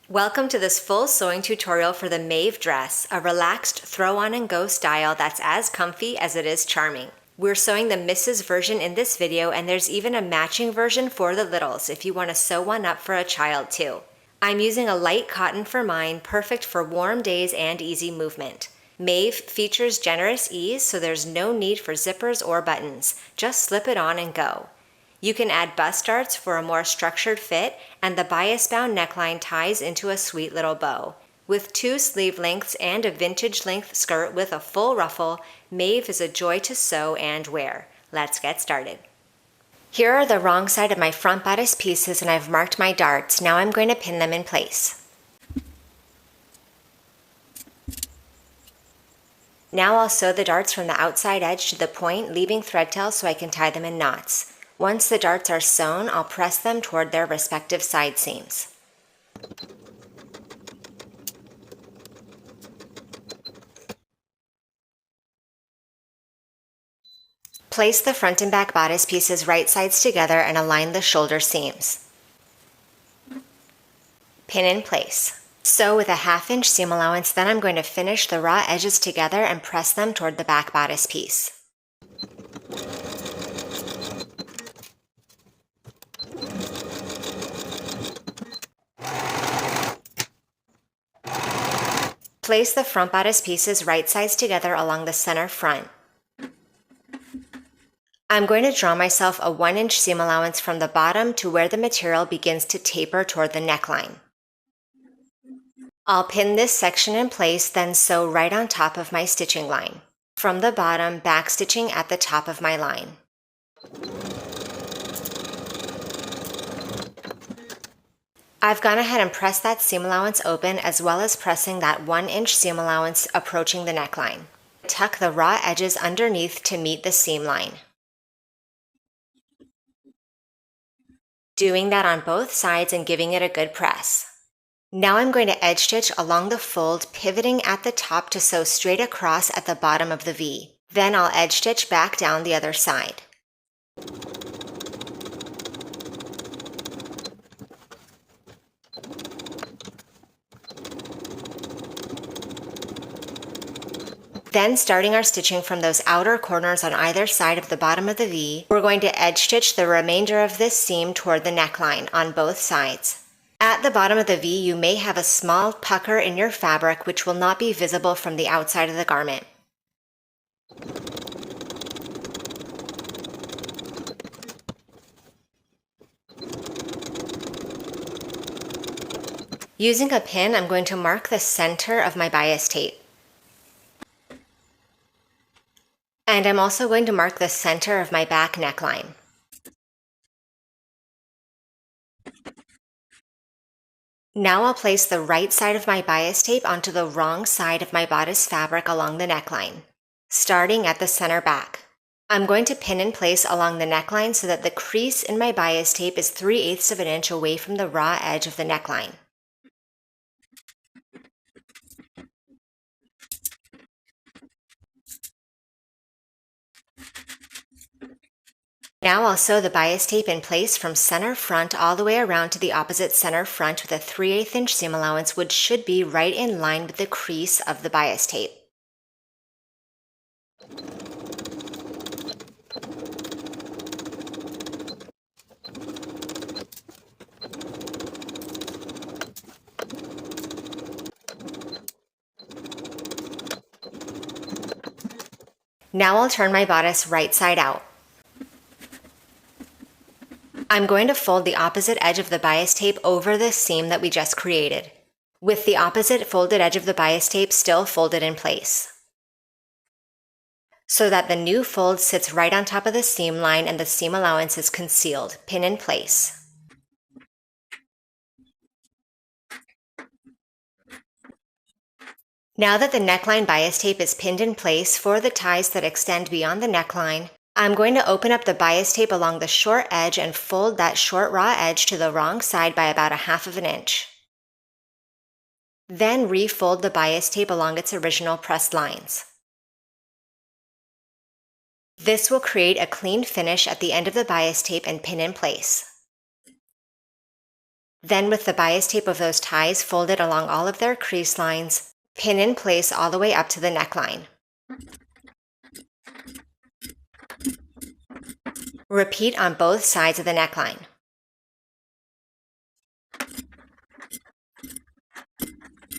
Welcome to this full sewing tutorial for the Maeve Dress, a relaxed throw on and go style that's as comfy as it is charming. We're sewing the Mrs. version in this video, and there's even a matching version for the littles if you want to sew one up for a child too. I'm using a light cotton for mine, perfect for warm days and easy movement. Maeve features generous ease, so there's no need for zippers or buttons. Just slip it on and go. You can add bust darts for a more structured fit, and the bias-bound neckline ties into a sweet little bow. With 2 sleeve lengths and a vintage length skirt with a full ruffle, Maeve is a joy to sew and wear. Let's get started. Here are the wrong side of my front bodice pieces, and I've marked my darts. Now I'm going to pin them in place. Now I'll sew the darts from the outside edge to the point, leaving thread tail so I can tie them in knots. Once the darts are sewn, I'll press them toward their respective side seams. Place the front and back bodice pieces right sides together and align the shoulder seams. Pin in place. Sew with a 1/2 inch seam allowance, then I'm going to finish the raw edges together and press them toward the back bodice piece. Place the front bodice pieces right sides together along the center front. I'm going to draw myself a 1 inch seam allowance from the bottom to where the material begins to taper toward the neckline. I'll pin this section in place, then sew right on top of my stitching line. From the bottom, back stitching at the top of my line. I've gone ahead and pressed that seam allowance open, as well as pressing that 1 inch seam allowance approaching the neckline. Tuck the raw edges underneath to meet the seam line. Doing that on both sides and giving it a good press. Now I'm going to edge stitch along the fold, pivoting at the top to sew straight across at the bottom of the V. Then I'll edge stitch back down the other side. Then, starting our stitching from those outer corners on either side of the bottom of the V, we're going to edge stitch the remainder of this seam toward the neckline on both sides. At the bottom of the V, you may have a small pucker in your fabric which will not be visible from the outside of the garment. Using a pin, I'm going to mark the center of my bias tape. And I'm also going to mark the center of my back neckline. Now I'll place the right side of my bias tape onto the wrong side of my bodice fabric along the neckline, starting at the center back. I'm going to pin in place along the neckline so that the crease in my bias tape is 3/8 of an inch away from the raw edge of the neckline. Now I'll sew the bias tape in place from center front all the way around to the opposite center front with a 3/8 inch seam allowance, which should be right in line with the crease of the bias tape. Now I'll turn my bodice right side out. I'm going to fold the opposite edge of the bias tape over the seam that we just created, with the opposite folded edge of the bias tape still folded in place, so that the new fold sits right on top of the seam line and the seam allowance is concealed. Pin in place. Now that the neckline bias tape is pinned in place for the ties that extend beyond the neckline, I'm going to open up the bias tape along the short edge and fold that short raw edge to the wrong side by about 1/2 of an inch. Then refold the bias tape along its original pressed lines. This will create a clean finish at the end of the bias tape and pin in place. Then with the bias tape of those ties folded along all of their crease lines, pin in place all the way up to the neckline. Repeat on both sides of the neckline.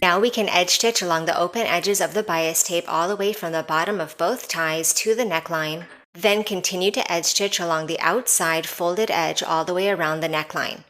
Now we can edge stitch along the open edges of the bias tape all the way from the bottom of both ties to the neckline, then continue to edge stitch along the outside folded edge all the way around the neckline.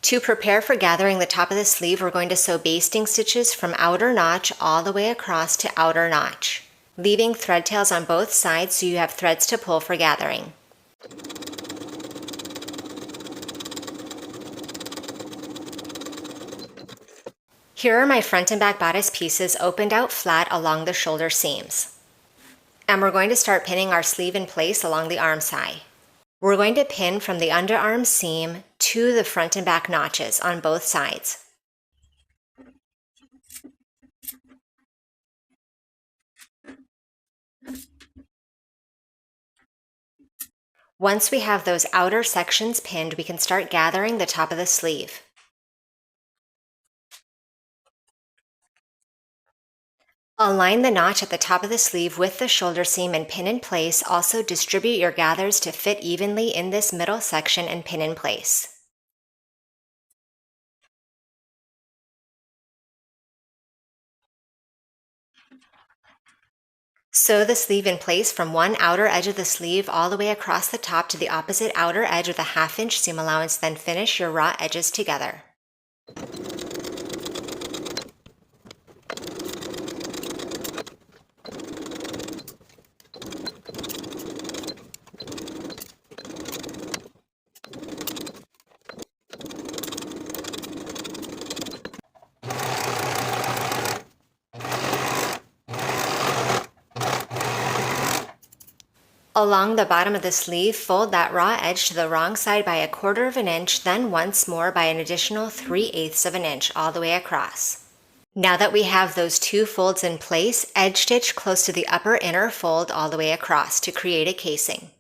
To prepare for gathering the top of the sleeve, we're going to sew basting stitches from outer notch all the way across to outer notch, leaving thread tails on both sides so you have threads to pull for gathering. Here are my front and back bodice pieces opened out flat along the shoulder seams. And we're going to start pinning our sleeve in place along the arm side. We're going to pin from the underarm seam to the front and back notches on both sides. Once we have those outer sections pinned, we can start gathering the top of the sleeve. Align the notch at the top of the sleeve with the shoulder seam and pin in place. Also distribute your gathers to fit evenly in this middle section and pin in place. Sew the sleeve in place from one outer edge of the sleeve all the way across the top to the opposite outer edge with a 1/2 inch seam allowance, then finish your raw edges together. Along the bottom of the sleeve, fold that raw edge to the wrong side by 1/4 of an inch, then once more by an additional 3/8 of an inch all the way across. Now that we have those two folds in place, edge stitch close to the upper inner fold all the way across to create a casing.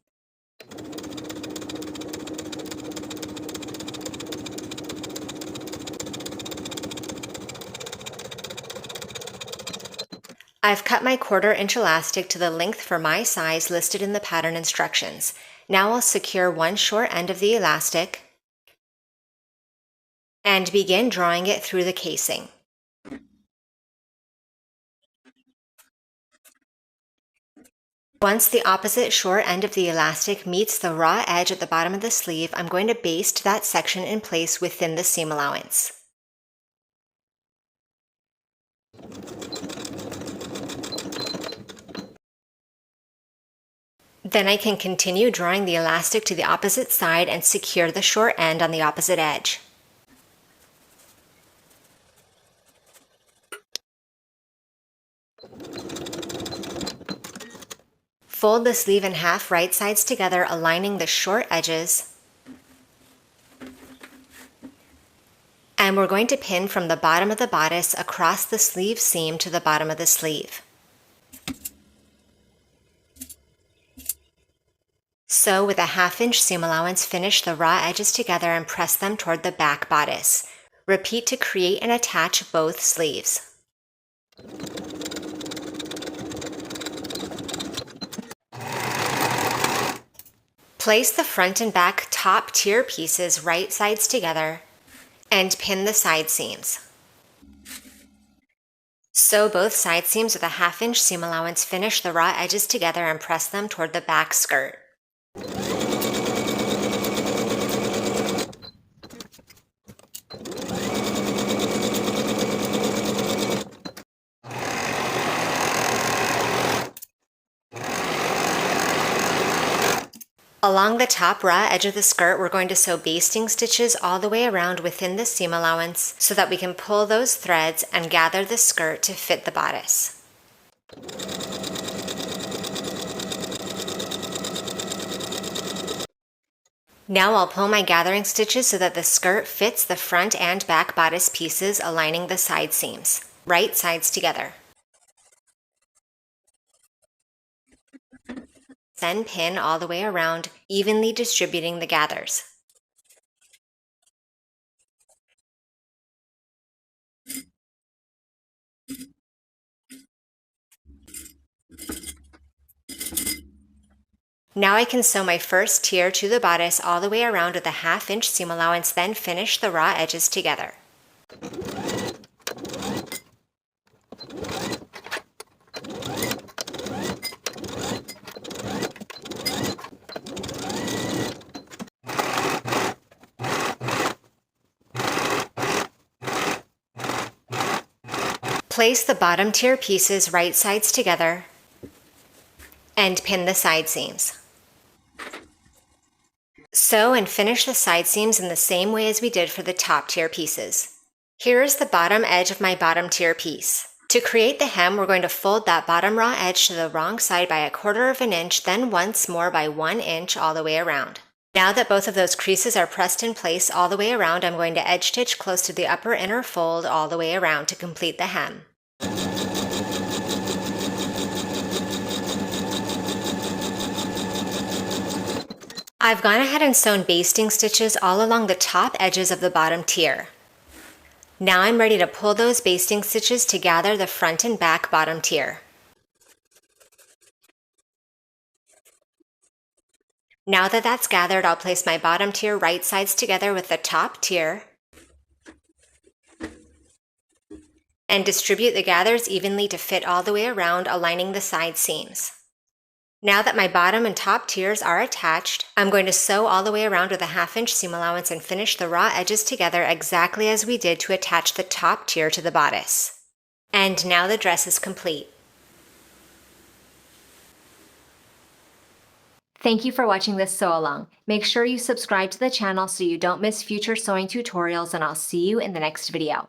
I've cut my 1/4 inch elastic to the length for my size listed in the pattern instructions. Now I'll secure one short end of the elastic and begin drawing it through the casing. Once the opposite short end of the elastic meets the raw edge at the bottom of the sleeve, I'm going to baste that section in place within the seam allowance. Then I can continue drawing the elastic to the opposite side and secure the short end on the opposite edge. Fold the sleeve in half right sides together, aligning the short edges. And we're going to pin from the bottom of the bodice across the sleeve seam to the bottom of the sleeve. So with a 1/2 inch seam allowance, finish the raw edges together and press them toward the back bodice. Repeat to create and attach both sleeves. Place the front and back top tier pieces right sides together and pin the side seams. Sew both side seams with a 1/2 inch seam allowance, finish the raw edges together and press them toward the back skirt. Along the top raw edge of the skirt, we're going to sew basting stitches all the way around within the seam allowance so that we can pull those threads and gather the skirt to fit the bodice. Now I'll pull my gathering stitches so that the skirt fits the front and back bodice pieces, aligning the side seams. Right sides together. Then pin all the way around, evenly distributing the gathers. Now I can sew my first tier to the bodice all the way around with a 1/2 inch seam allowance, then finish the raw edges together. Place the bottom tier pieces right sides together and pin the side seams. Sew and finish the side seams in the same way as we did for the top tier pieces. Here is the bottom edge of my bottom tier piece. To create the hem, we're going to fold that bottom raw edge to the wrong side by 1/4 of an inch, then once more by 1 inch all the way around. Now that both of those creases are pressed in place all the way around, I'm going to edge stitch close to the upper inner fold all the way around to complete the hem. I've gone ahead and sewn basting stitches all along the top edges of the bottom tier. Now I'm ready to pull those basting stitches to gather the front and back bottom tier. Now that that's gathered, I'll place my bottom tier right sides together with the top tier and distribute the gathers evenly to fit all the way around, aligning the side seams. Now that my bottom and top tiers are attached, I'm going to sew all the way around with a 1/2 inch seam allowance and finish the raw edges together exactly as we did to attach the top tier to the bodice. And now the dress is complete. Thank you for watching this sew along. Make sure you subscribe to the channel so you don't miss future sewing tutorials, and I'll see you in the next video.